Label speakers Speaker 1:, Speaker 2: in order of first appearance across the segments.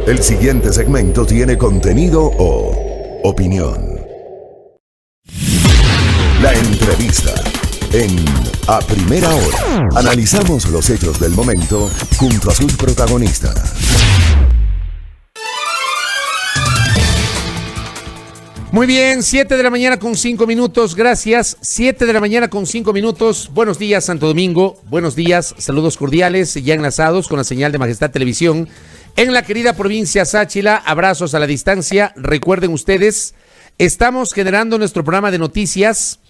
Speaker 1: El siguiente segmento tiene contenido o opinión. La entrevista en A Primera Hora. Analizamos los hechos del momento junto a sus protagonistas.
Speaker 2: Muy bien, 7 de la mañana con 5 minutos, gracias. 7 de la mañana con 5 minutos. Buenos días, Santo Domingo. Buenos días, saludos cordiales, ya enlazados con la señal de Majestad Televisión. En la querida provincia Sáchila, abrazos a la distancia. Recuerden ustedes, estamos generando nuestro programa de noticias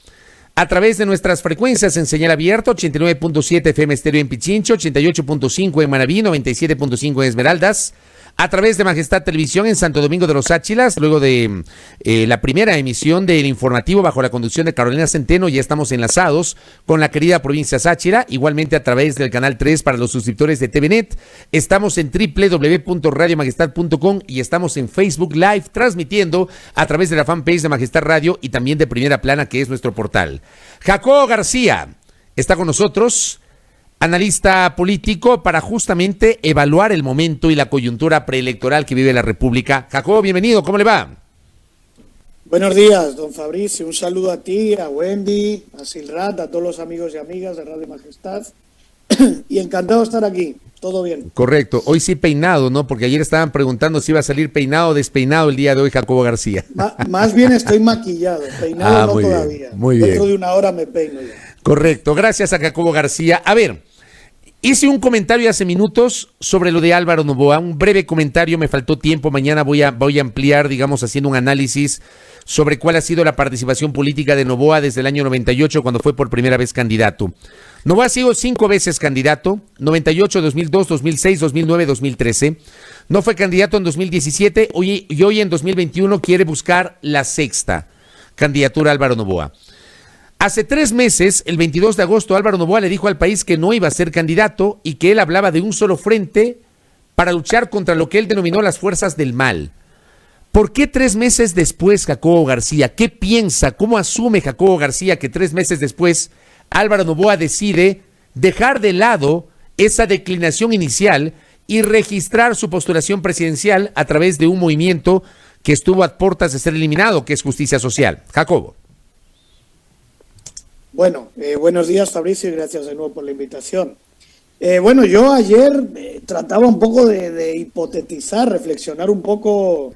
Speaker 2: a través de nuestras frecuencias en señal abierta, 89.7 FM estéreo en Pichincho, 88.5 en Manabí, 97.5 en Esmeraldas, a través de Majestad Televisión en Santo Domingo de los Sáchilas, luego de la primera emisión del informativo bajo la conducción de Carolina Centeno, ya estamos enlazados con la querida provincia Sáchila, igualmente a través del canal 3 para los suscriptores de TVNet, estamos en www.radiomajestad.com y estamos en Facebook Live transmitiendo a través de la fanpage de Majestad Radio y también de Primera Plana, que es nuestro portal. Jacobo García está con nosotros, analista político, para justamente evaluar el momento y la coyuntura preelectoral que vive la República. Jacobo, bienvenido, ¿cómo le va?
Speaker 3: Buenos días, don Fabricio. Un saludo a ti, a Wendy, a Silrat, a todos los amigos y amigas de Radio Majestad. Y encantado de estar aquí. Todo bien. Correcto. Hoy sí peinado, ¿no? Porque ayer estaban preguntando si iba a salir peinado o despeinado el día de hoy, Jacobo García. Más bien estoy maquillado. Peinado no todavía.
Speaker 2: Muy bien.
Speaker 3: Dentro de una hora me peino ya.
Speaker 2: Correcto. Gracias a Jacobo García. A ver, hice un comentario hace minutos sobre lo de Álvaro Noboa. Un breve comentario, me faltó tiempo. Mañana voy a ampliar, digamos, haciendo un análisis sobre cuál ha sido la participación política de Noboa desde el año 98, cuando fue por primera vez candidato. Noboa ha sido 5 veces candidato, 98, 2002, 2006, 2009, 2013. No fue candidato en 2017 y hoy en 2021 quiere buscar la 6ª candidatura Álvaro Noboa. Hace 3 meses, el 22 de agosto, Álvaro Noboa le dijo al país que no iba a ser candidato y que él hablaba de un solo frente para luchar contra lo que él denominó las fuerzas del mal. ¿Por qué 3 meses después, Jacobo García? ¿Qué piensa? ¿Cómo asume Jacobo García que 3 meses después Álvaro Noboa decide dejar de lado esa declinación inicial y registrar su postulación presidencial a través de un movimiento que estuvo a puertas de ser eliminado, que es Justicia Social? Jacobo.
Speaker 3: Bueno, buenos días, Fabricio, y gracias de nuevo por la invitación. Bueno, yo ayer trataba un poco de hipotetizar, reflexionar un poco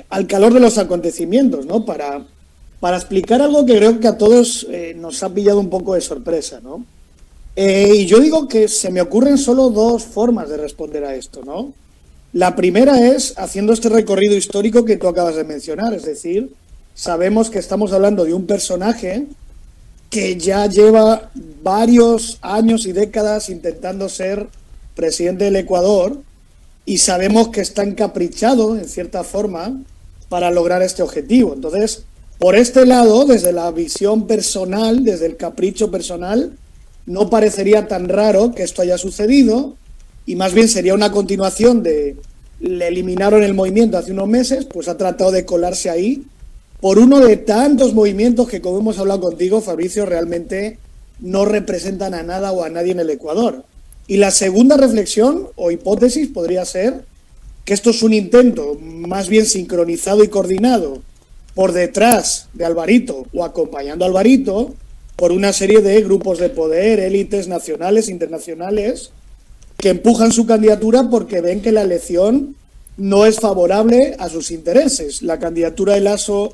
Speaker 3: al calor de los acontecimientos, ¿no? Para explicar algo que creo que a todos nos ha pillado un poco de sorpresa, ¿no? Y yo digo que se me ocurren solo 2 formas de responder a esto, ¿no? La primera es haciendo este recorrido histórico que tú acabas de mencionar, es decir, sabemos que estamos hablando de un personaje que ya lleva varios años y décadas intentando ser presidente del Ecuador y sabemos que está encaprichado, en cierta forma, para lograr este objetivo. Entonces, por este lado, desde la visión personal, desde el capricho personal, no parecería tan raro que esto haya sucedido y más bien sería una continuación de... Le eliminaron el movimiento hace unos meses, pues ha tratado de colarse ahí por uno de tantos movimientos que, como hemos hablado contigo, Fabricio, realmente no representan a nada o a nadie en el Ecuador. Y la segunda reflexión o hipótesis podría ser que esto es un intento más bien sincronizado y coordinado por detrás de Alvarito o acompañando a Alvarito por una serie de grupos de poder, élites nacionales, internacionales, que empujan su candidatura porque ven que la elección no es favorable a sus intereses. La candidatura de Lasso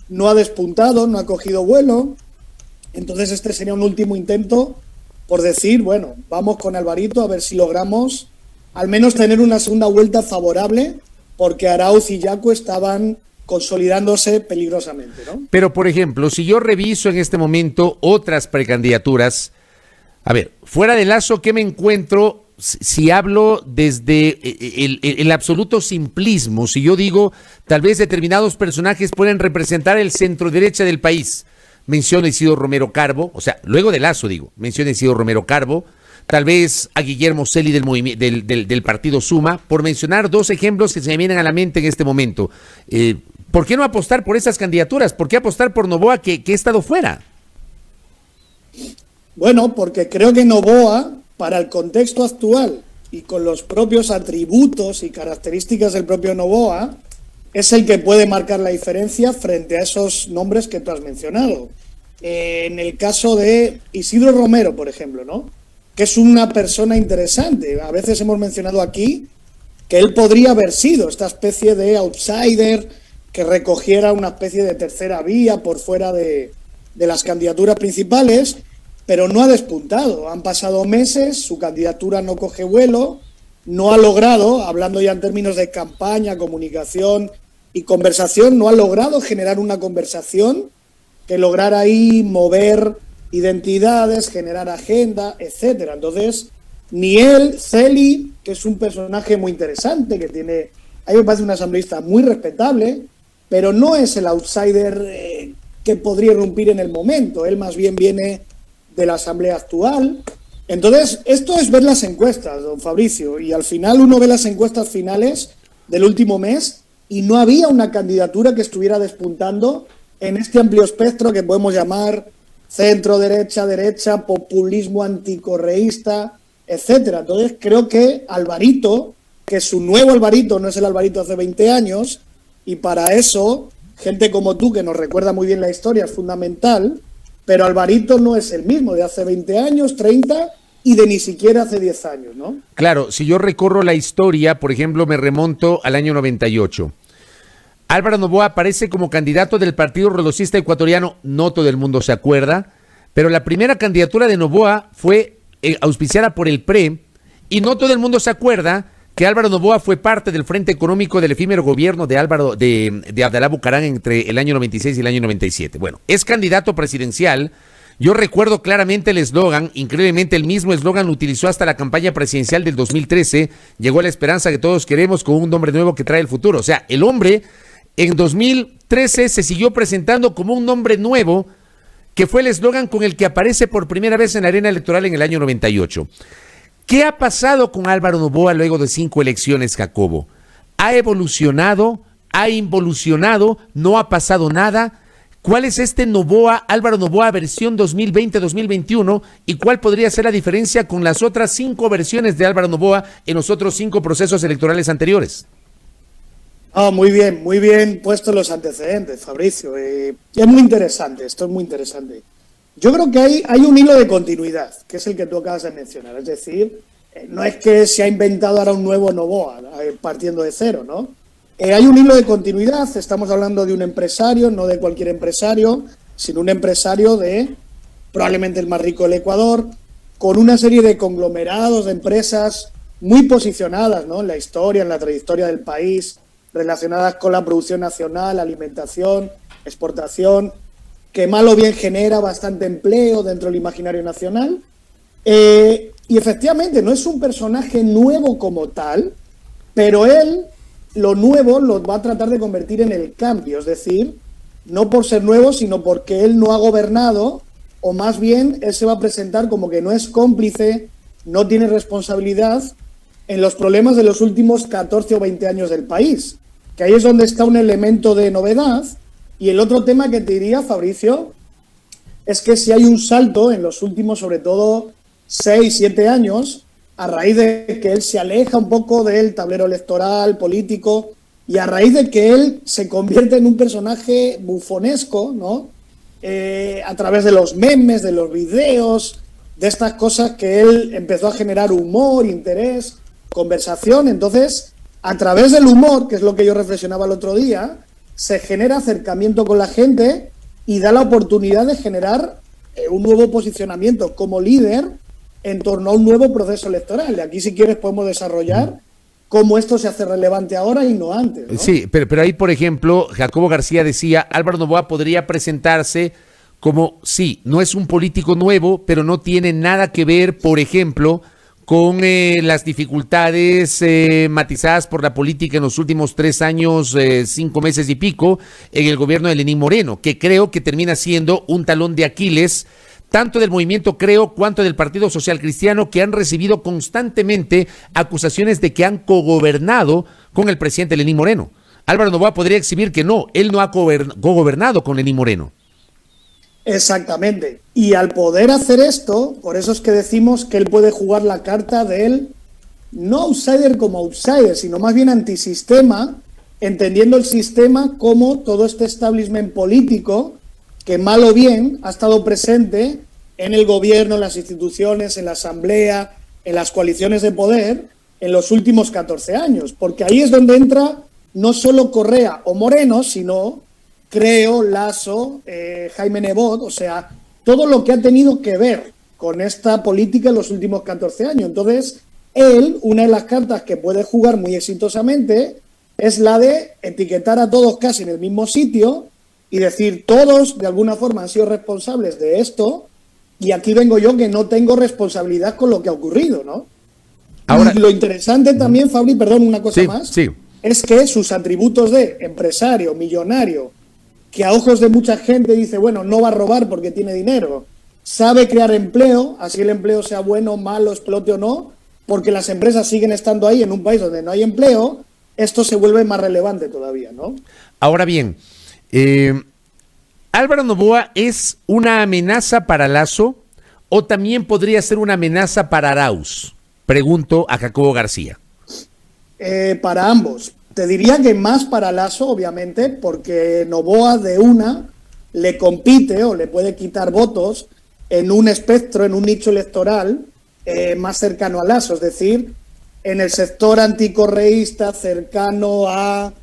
Speaker 3: no ha despuntado, no ha cogido vuelo, entonces este sería un último intento por decir, bueno, vamos con Alvarito a ver si logramos al menos tener una segunda vuelta favorable, porque Arauz y Yacu estaban consolidándose peligrosamente, ¿no?
Speaker 2: Pero, por ejemplo, si yo reviso en este momento otras precandidaturas, a ver, fuera de Lasso, ¿qué me encuentro si hablo desde el absoluto simplismo? Si yo digo, tal vez determinados personajes pueden representar el centro derecha del país. Menciono a Isidro Romero Carbo, o sea, luego de Lasso digo, menciono a Isidro Romero Carbo, tal vez a Guillermo Celi del partido Suma, por mencionar 2 ejemplos que se me vienen a la mente en este momento. ¿Por qué no apostar por esas candidaturas? ¿Por qué apostar por Noboa que ha estado fuera?
Speaker 3: Bueno, porque creo que Noboa, para el contexto actual y con los propios atributos y características del propio Noboa, es el que puede marcar la diferencia frente a esos nombres que tú has mencionado. En el caso de Isidro Romero, por ejemplo, ¿no? Que es una persona interesante. A veces hemos mencionado aquí que él podría haber sido esta especie de outsider que recogiera una especie de tercera vía por fuera de las candidaturas principales, pero no ha despuntado. Han pasado meses, su candidatura no coge vuelo, no ha logrado, hablando ya en términos de campaña, comunicación y conversación, no ha logrado generar una conversación que lograra ahí mover identidades, generar agenda, etcétera. Entonces, ni él, Celi, que es un personaje muy interesante, que tiene, a mí me parece un asambleísta muy respetable, pero no es el outsider que podría irrumpir en el momento. Él más bien viene de la asamblea actual. Entonces, esto es ver las encuestas, don Fabricio, y al final uno ve las encuestas finales del último mes y no había una candidatura que estuviera despuntando en este amplio espectro que podemos llamar centro-derecha, derecha, populismo anticorreísta, etcétera. Entonces, creo que Alvarito, que su nuevo Alvarito no es el Alvarito hace 20 años, y para eso, gente como tú, que nos recuerda muy bien la historia, es fundamental, pero Alvarito no es el mismo de hace 20 años, 30 y de ni siquiera hace 10 años, ¿no?
Speaker 2: Claro, si yo recorro la historia, por ejemplo, me remonto al año 98. Álvaro Noboa aparece como candidato del Partido Rodocista Ecuatoriano, no todo el mundo se acuerda, pero la primera candidatura de Noboa fue auspiciada por el PRE, y no todo el mundo se acuerda que Álvaro Noboa fue parte del frente económico del efímero gobierno de Abdalá Bucaram entre el año 96 y el año 97. Bueno, es candidato presidencial. Yo recuerdo claramente el eslogan, increíblemente el mismo eslogan lo utilizó hasta la campaña presidencial del 2013, llegó a la esperanza que todos queremos con un nombre nuevo que trae el futuro. O sea, el hombre en 2013 se siguió presentando como un nombre nuevo, que fue el eslogan con el que aparece por primera vez en la arena electoral en el año 98. ¿Qué ha pasado con Álvaro Noboa luego de 5 elecciones, Jacobo? ¿Ha evolucionado? ¿Ha involucionado? ¿No ha pasado nada? ¿Cuál es este Noboa, Álvaro Noboa versión 2020-2021? ¿Y cuál podría ser la diferencia con las otras 5 versiones de Álvaro Noboa en los otros 5 procesos electorales anteriores?
Speaker 3: Muy bien puestos los antecedentes, Fabricio. Es muy interesante, esto es muy interesante. Yo creo que hay un hilo de continuidad, que es el que tú acabas de mencionar. Es decir, no es que se ha inventado ahora un nuevo Noboa, partiendo de cero, ¿no? Hay un hilo de continuidad, estamos hablando de un empresario, no de cualquier empresario, sino un empresario de probablemente el más rico del Ecuador, con una serie de conglomerados de empresas muy posicionadas, ¿no?, en la historia, en la trayectoria del país, relacionadas con la producción nacional, alimentación, exportación, que mal o bien genera bastante empleo dentro del imaginario nacional. Y efectivamente no es un personaje nuevo como tal, pero él lo nuevo lo va a tratar de convertir en el cambio, es decir, no por ser nuevo, sino porque él no ha gobernado, o más bien él se va a presentar como que no es cómplice, no tiene responsabilidad en los problemas de los últimos 14 o 20 años del país, que ahí es donde está un elemento de novedad. Y el otro tema que te diría, Fabricio, es que si hay un salto en los últimos, sobre todo, 6, 7 años, a raíz de que él se aleja un poco del tablero electoral, político, y a raíz de que él se convierte en un personaje bufonesco, ¿no? A través de los memes, de los videos, de estas cosas que él empezó a generar humor, interés, conversación. Entonces, a través del humor, que es lo que yo reflexionaba el otro día, se genera acercamiento con la gente y da la oportunidad de generar un nuevo posicionamiento como líder en torno a un nuevo proceso electoral. Y aquí, si quieres, podemos desarrollar cómo esto se hace relevante ahora y no antes, ¿no?
Speaker 2: Sí, pero ahí, por ejemplo, Jacobo García decía, Álvaro Noboa podría presentarse como, sí, no es un político nuevo, pero no tiene nada que ver, por ejemplo, con las dificultades matizadas por la política en los últimos 3 años, 5 meses y pico, en el gobierno de Lenín Moreno, que creo que termina siendo un talón de Aquiles, tanto del movimiento Creo cuanto del Partido Social Cristiano, que han recibido constantemente acusaciones de que han cogobernado con el presidente Lenín Moreno. Álvaro Noboa podría exhibir que no, él no ha cogobernado con Lenín Moreno.
Speaker 3: Exactamente. Y al poder hacer esto, por eso es que decimos que él puede jugar la carta del no outsider como outsider, sino más bien antisistema, entendiendo el sistema como todo este establishment político que mal o bien ha estado presente en el gobierno, en las instituciones, en la asamblea, en las coaliciones de poder en los últimos 14 años, porque ahí es donde entra no solo Correa o Moreno, sino Creo, Lasso, Jaime Nebot, o sea, todo lo que ha tenido que ver con esta política en los últimos 14 años. Entonces, él, una de las cartas que puede jugar muy exitosamente es la de etiquetar a todos casi en el mismo sitio y decir, todos de alguna forma han sido responsables de esto, y aquí vengo yo que no tengo responsabilidad con lo que ha ocurrido, ¿no? Ahora, y lo interesante también, Fabri, perdón, una cosa más, es que sus atributos de empresario, millonario, que a ojos de mucha gente dice, bueno, no va a robar porque tiene dinero, sabe crear empleo, así el empleo sea bueno, malo, explote o no, porque las empresas siguen estando ahí en un país donde no hay empleo, esto se vuelve más relevante todavía, ¿no?
Speaker 2: Ahora bien, ¿Álvaro Noboa es una amenaza para Lasso o también podría ser una amenaza para Arauz? Pregunto a Jacobo García.
Speaker 3: Para ambos. Te diría que más para Lasso, obviamente, porque Noboa de una le compite o le puede quitar votos en un espectro, en un nicho electoral más cercano a Lasso, es decir, en el sector anticorreísta cercano a,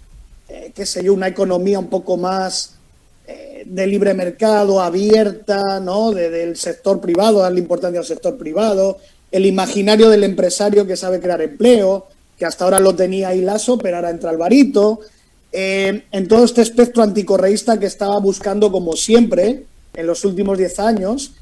Speaker 3: qué sé yo, una economía un poco más de libre mercado, abierta, ¿no? Del sector privado, darle importancia al sector privado, el imaginario del empresario que sabe crear empleo, que hasta ahora lo tenía ahí Lasso, pero ahora entra Alvarito, en todo este espectro anticorreísta que estaba buscando, como siempre, en los últimos 10 años,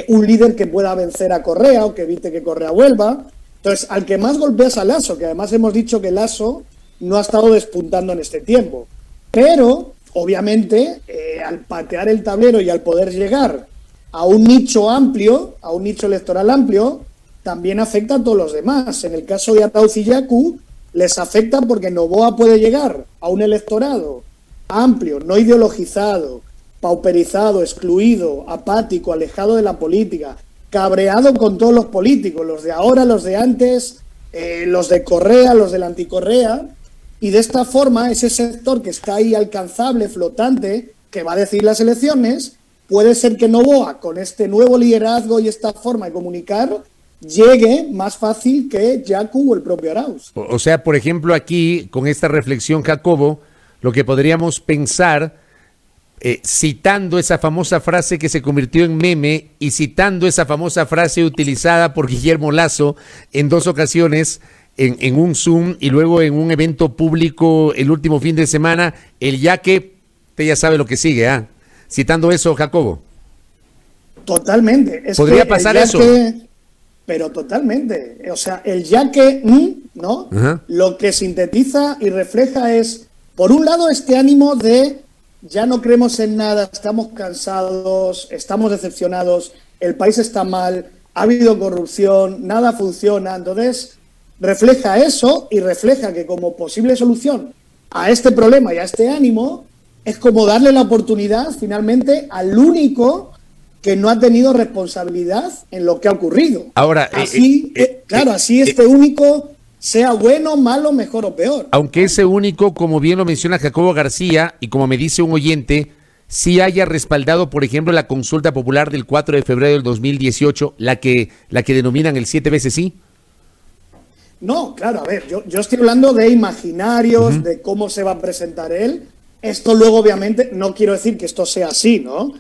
Speaker 3: un líder que pueda vencer a Correa o que evite que Correa vuelva. Entonces, al que más golpeas a Lasso, que además hemos dicho que Lasso no ha estado despuntando en este tiempo, pero obviamente al patear el tablero y al poder llegar a un nicho amplio, a un nicho electoral amplio, también afecta a todos los demás. En el caso de Arauz y Yacu, les afecta porque Noboa puede llegar a un electorado amplio, no ideologizado, pauperizado, excluido, apático, alejado de la política, cabreado con todos los políticos, los de ahora, los de antes, los de Correa, los del anticorrea, y de esta forma ese sector que está ahí alcanzable, flotante, que va a decidir las elecciones, puede ser que Noboa, con este nuevo liderazgo y esta forma de comunicar, llegue más fácil que Yacu o el propio Arauz.
Speaker 2: O sea, por ejemplo, aquí, con esta reflexión, Jacobo, lo que podríamos pensar, citando esa famosa frase que se convirtió en meme y citando esa famosa frase utilizada por Guillermo Lasso en 2 ocasiones, en un Zoom y luego en un evento público el último fin de semana, el yaque, usted ya sabe lo que sigue, ¿ah? Citando eso, Jacobo.
Speaker 3: Totalmente.
Speaker 2: ¿Podría pasar eso?
Speaker 3: Pero totalmente. O sea, el yaque, ¿no? Uh-huh. Lo que sintetiza y refleja es, por un lado, este ánimo de ya no creemos en nada, estamos cansados, estamos decepcionados, el país está mal, ha habido corrupción, nada funciona. Entonces, refleja eso y refleja que como posible solución a este problema y a este ánimo es como darle la oportunidad finalmente al único que no ha tenido responsabilidad en lo que ha ocurrido.
Speaker 2: Ahora,
Speaker 3: así, así este único sea bueno, malo, mejor o peor.
Speaker 2: Aunque ese único, como bien lo menciona Jacobo García, y como me dice un oyente, sí haya respaldado, por ejemplo, la consulta popular del 4 de febrero del 2018, la que denominan el 7 veces sí.
Speaker 3: No, claro, a ver, yo estoy hablando de imaginarios, uh-huh, de cómo se va a presentar él. Esto luego, obviamente, no quiero decir que esto sea así, ¿no?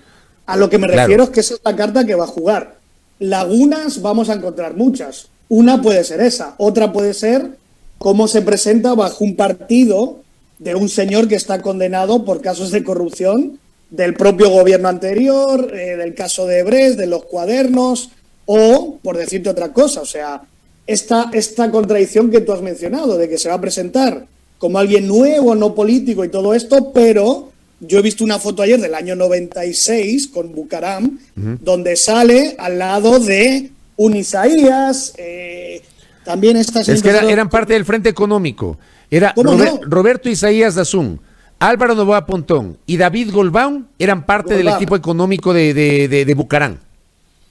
Speaker 3: A lo que me refiero es que esa es la carta que va a jugar. Lagunas vamos a encontrar muchas. Una puede ser esa, otra puede ser cómo se presenta bajo un partido de un señor que está condenado por casos de corrupción del propio gobierno anterior, del caso de Ebres, de los cuadernos, o, por decirte otra cosa, o sea, esta contradicción que tú has mencionado, de que se va a presentar como alguien nuevo, no político y todo esto, pero yo he visto una foto ayer del año 96 con Bucaram, uh-huh, donde sale al lado de un Isaías, también estas...
Speaker 2: Es que eran parte del Frente Económico. Era Roberto Isaías Dazún, Álvaro Noboa Pontón y David Golbán eran parte del equipo económico de Bucaram.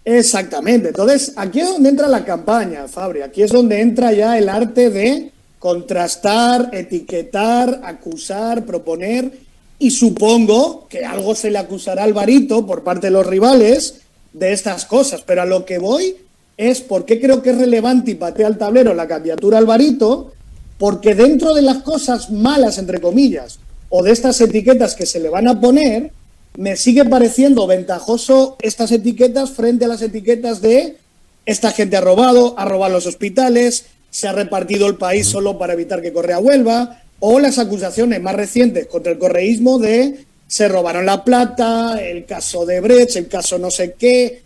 Speaker 3: Exactamente. Entonces, aquí es donde entra la campaña, Fabri. Aquí es donde entra ya el arte de contrastar, etiquetar, acusar, proponer. Y supongo que algo se le acusará a Alvarito por parte de los rivales de estas cosas. Pero a lo que voy es por qué creo que es relevante y patea al tablero la candidatura a Alvarito, porque dentro de las cosas malas, entre comillas, o de estas etiquetas que se le van a poner, me sigue pareciendo ventajoso estas etiquetas frente a las etiquetas de esta gente ha robado los hospitales, se ha repartido el país solo para evitar que Correa vuelva, o las acusaciones más recientes contra el correísmo de se robaron la plata, el caso de Brecht, el caso no sé qué.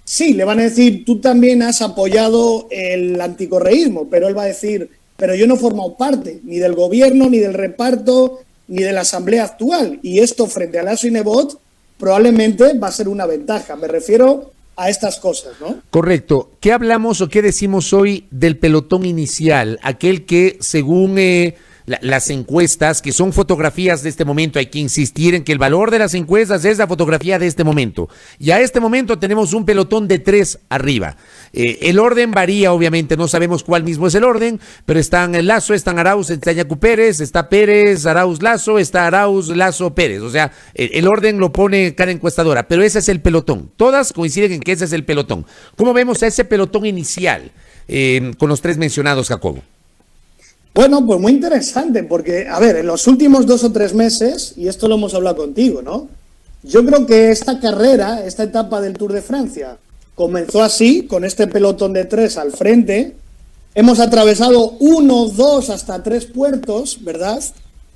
Speaker 3: Sí, le van a decir, tú también has apoyado el anticorreísmo, pero él va a decir, pero yo no he formado parte ni del gobierno, ni del reparto, ni de la asamblea actual. Y esto frente a Lasso y Nebot probablemente va a ser una ventaja. Me refiero a estas cosas, ¿no?
Speaker 2: Correcto. ¿Qué hablamos o qué decimos hoy del pelotón inicial? Aquel que, según las encuestas, que son fotografías de este momento, hay que insistir en que el valor de las encuestas es la fotografía de este momento. Y a este momento tenemos un pelotón de 3 arriba. El orden varía, obviamente, no sabemos cuál mismo es el orden, pero están Lasso, están Arauz, está Yacu Pérez, está Pérez, Arauz, Lasso, está Arauz, Lasso, Pérez. O sea, el orden lo pone cada encuestadora, pero ese es el pelotón. Todas coinciden en que ese es el pelotón. ¿Cómo vemos a ese pelotón inicial con los 3 mencionados, Jacobo?
Speaker 3: Bueno, pues muy interesante, porque, a ver, en los últimos 2 o 3 meses, y esto lo hemos hablado contigo, ¿no? Yo creo que esta carrera, esta etapa del Tour de Francia, comenzó así, con este pelotón de 3 al frente. Hemos atravesado 1, 2, hasta 3 puertos, ¿verdad?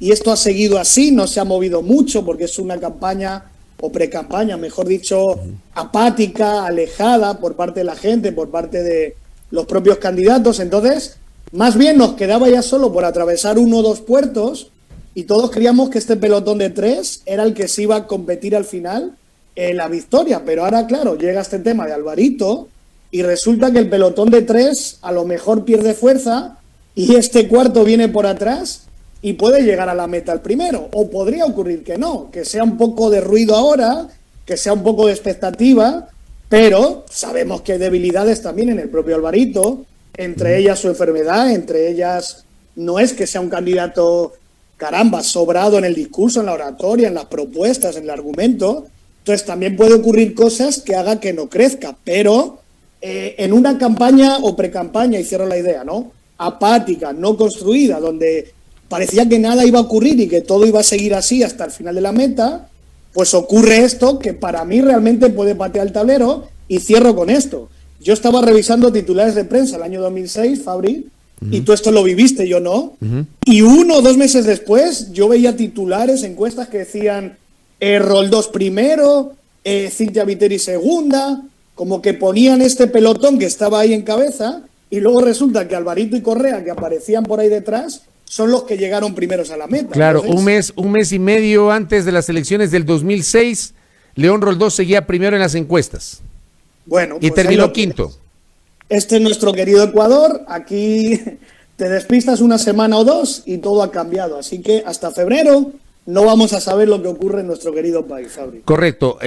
Speaker 3: Y esto ha seguido así, no se ha movido mucho, porque es una campaña, o precampaña, mejor dicho, apática, alejada por parte de la gente, por parte de los propios candidatos. Entonces, más bien nos quedaba ya solo por atravesar 1 o 2 puertos y todos creíamos que este pelotón de 3 era el que se iba a competir al final en la victoria. Pero ahora, claro, llega este tema de Alvarito y resulta que el pelotón de 3 a lo mejor pierde fuerza y este cuarto viene por atrás y puede llegar a la meta el primero. O podría ocurrir que no, que sea un poco de ruido ahora, que sea un poco de expectativa, pero sabemos que hay debilidades también en el propio Alvarito. Entre ellas su enfermedad, entre ellas no es que sea un candidato, caramba, sobrado en el discurso, en la oratoria, en las propuestas, en el argumento. Entonces también puede ocurrir cosas que hagan que no crezca, pero en una campaña o precampaña, y cierro la idea, ¿no? Apática, no construida, donde parecía que nada iba a ocurrir y que todo iba a seguir así hasta el final de la meta, pues ocurre esto que para mí realmente puede patear el tablero. Y cierro con esto. Yo estaba revisando titulares de prensa el año 2006, Fabri, y tú esto lo viviste, yo no. Y 1 o 2 meses después yo veía titulares, encuestas que decían Roldós primero, Cintia Viteri segunda, como que ponían este pelotón que estaba ahí en cabeza, y luego resulta que Alvarito y Correa, que aparecían por ahí detrás, son los que llegaron primeros a la meta.
Speaker 2: Claro,
Speaker 3: entonces,
Speaker 2: un mes y medio antes de las elecciones del 2006, León Roldós seguía primero en las encuestas.
Speaker 3: Bueno,
Speaker 2: y
Speaker 3: pues
Speaker 2: terminó quinto.
Speaker 3: Este es nuestro querido Ecuador. Aquí te despistas una semana o 2 y todo ha cambiado. Así que hasta febrero no vamos a saber lo que ocurre en nuestro querido país, Fabri.
Speaker 2: Correcto.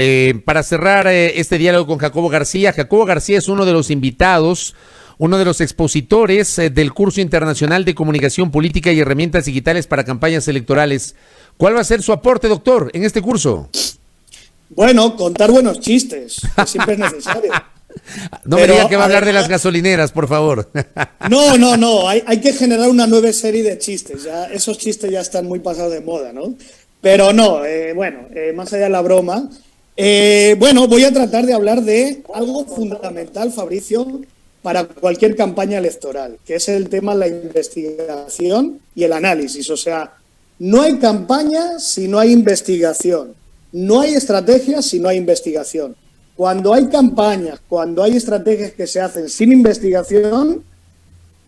Speaker 2: Para cerrar este diálogo con Jacobo García es uno de los invitados, uno de los expositores del curso internacional de comunicación política y herramientas digitales para campañas electorales. ¿Cuál va a ser su aporte, doctor, en este curso?
Speaker 3: Bueno, contar buenos chistes, que siempre es necesario.
Speaker 2: No me diga que va a hablar de las gasolineras, por favor.
Speaker 3: No, hay que generar una nueva serie de chistes. Ya, esos chistes ya están muy pasados de moda, ¿no? Pero no, más allá de la broma. Voy a tratar de hablar de algo fundamental, Fabricio, para cualquier campaña electoral, que es el tema de la investigación y el análisis. O sea, no hay campaña si no hay investigación. No hay estrategias si no hay investigación. Cuando hay campañas, cuando hay estrategias que se hacen sin investigación,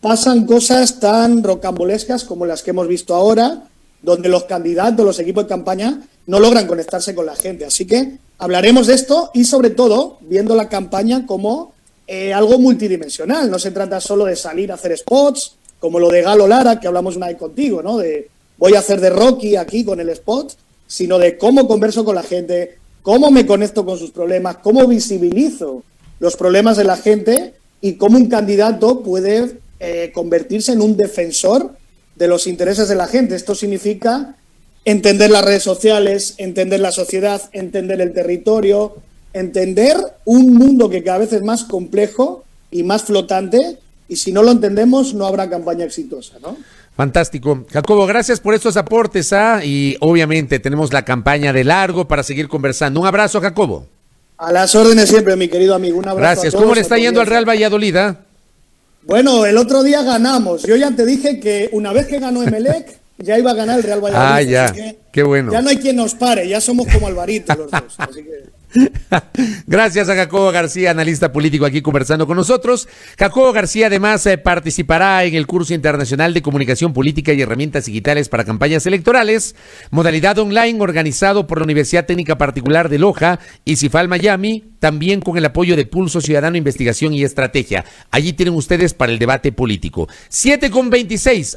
Speaker 3: pasan cosas tan rocambolescas como las que hemos visto ahora, donde los candidatos, los equipos de campaña, no logran conectarse con la gente. Así que hablaremos de esto y, sobre todo, viendo la campaña como algo multidimensional. No se trata solo de salir a hacer spots, como lo de Galo Lara, que hablamos una vez contigo, ¿no? De voy a hacer de Rocky aquí con el spot, sino de cómo converso con la gente, cómo me conecto con sus problemas, cómo visibilizo los problemas de la gente y cómo un candidato puede convertirse en un defensor de los intereses de la gente. Esto significa entender las redes sociales, entender la sociedad, entender el territorio, entender un mundo que cada vez es más complejo y más flotante, y si no lo entendemos no habrá campaña exitosa, ¿no?
Speaker 2: Fantástico. Jacobo, gracias por estos aportes, y obviamente tenemos la campaña de largo para seguir conversando. Un abrazo, Jacobo.
Speaker 3: A las órdenes siempre, mi querido amigo. Un abrazo.
Speaker 2: Gracias.
Speaker 3: A todos.
Speaker 2: ¿Cómo le está yendo al Real Valladolid?
Speaker 3: Bueno, el otro día ganamos. Yo ya te dije que una vez que ganó Emelec, ya iba a ganar el Real Valladolid.
Speaker 2: Ya. Qué bueno.
Speaker 3: Ya no hay quien nos pare, ya somos como Alvarito los dos. Así que...
Speaker 2: Gracias a Jacobo García, analista político, aquí conversando con nosotros. Jacobo García además participará en el curso internacional de comunicación política y herramientas digitales para campañas electorales, modalidad online organizado por la Universidad Técnica Particular de Loja y Cifal Miami, también con el apoyo de Pulso Ciudadano, Investigación y Estrategia. Allí tienen ustedes para el debate político. 7:26,